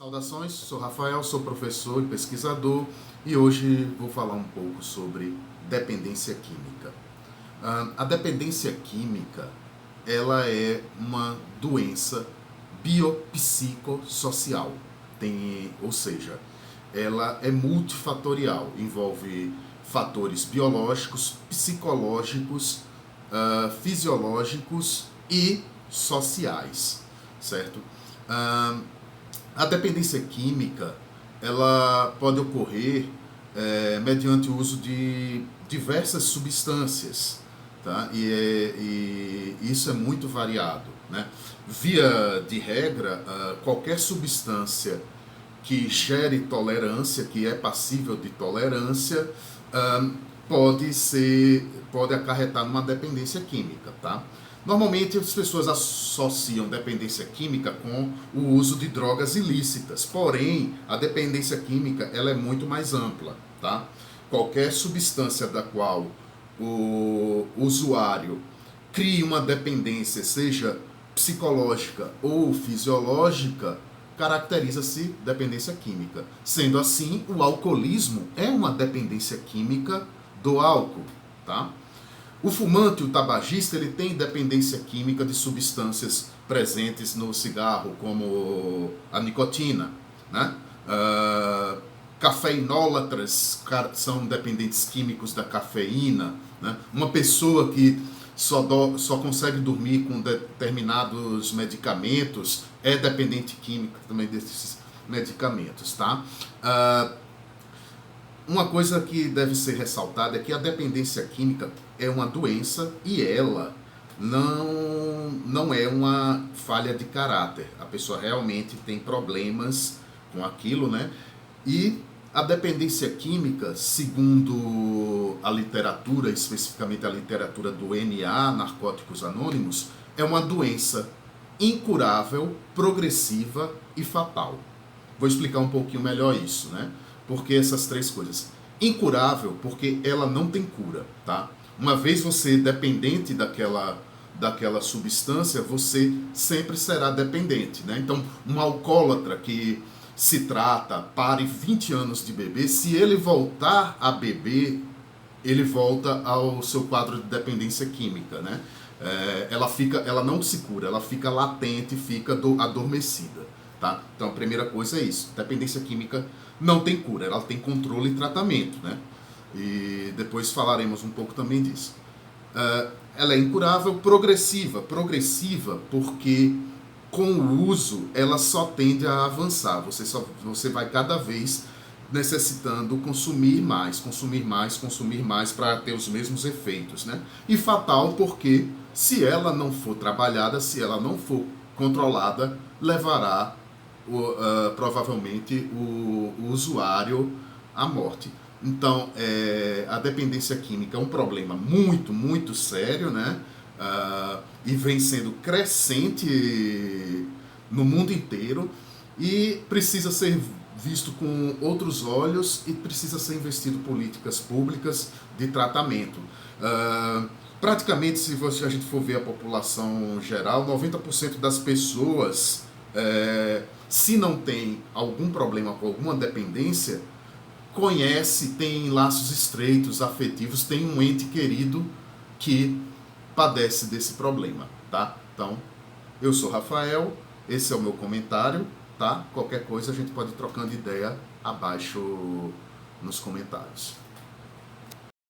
Saudações, sou Rafael, sou professor e pesquisador e hoje vou falar um pouco sobre dependência química. A dependência química, ela é uma doença biopsicossocial, ou seja, ela é multifatorial, envolve fatores biológicos, psicológicos, fisiológicos e sociais, certo? A dependência química, ela pode ocorrer mediante o uso de diversas substâncias, tá? E isso é muito variado, né? Via de regra, qualquer substância que gere tolerância, que é passível de tolerância, pode acarretar numa dependência química, tá? Normalmente as pessoas associam dependência química com o uso de drogas ilícitas, porém a dependência química ela é muito mais ampla, tá? Qualquer substância da qual o usuário crie uma dependência, seja psicológica ou fisiológica, caracteriza-se dependência química. Sendo assim, o alcoolismo é uma dependência química do álcool, tá? O fumante, o tabagista, ele tem dependência química de substâncias presentes no cigarro, como a nicotina, né? Cafeinólatras são dependentes químicos da cafeína, né? Uma pessoa que só consegue dormir com determinados medicamentos é dependente química também desses medicamentos, tá? Uma coisa que deve ser ressaltada é que a dependência química é uma doença e ela não é uma falha de caráter. A pessoa realmente tem problemas com aquilo, né? E a dependência química, segundo a literatura, especificamente a literatura do NA, Narcóticos Anônimos, é uma doença incurável, progressiva e fatal. Vou explicar um pouquinho melhor isso, né? Porque essas três coisas. Incurável, porque ela não tem cura, tá? Uma vez você dependente daquela substância, você sempre será dependente, né? Então, um alcoólatra que se trata, pare 20 anos de beber, se ele voltar a beber, ele volta ao seu quadro de dependência química, né? Ela não se cura, ela fica latente, fica adormecida, tá? Então a primeira coisa é isso, dependência química não tem cura, ela tem controle e tratamento, né? E depois falaremos um pouco também disso. Ela é incurável, progressiva porque com o uso ela só tende a avançar, você vai cada vez necessitando consumir mais para ter os mesmos efeitos, né? E fatal porque se ela não for trabalhada, se ela não for controlada, levará provavelmente o usuário à morte. Então, a dependência química é um problema muito sério, né? E vem sendo crescente no mundo inteiro e precisa ser visto com outros olhos e precisa ser investido políticas públicas de tratamento. Praticamente, se a gente for ver a população geral, 90% das pessoas, se não tem algum problema com alguma dependência, conhece, tem laços estreitos, afetivos, tem um ente querido que padece desse problema, tá? Então, eu sou Rafael, esse é o meu comentário, tá? Qualquer coisa a gente pode ir trocando ideia abaixo nos comentários.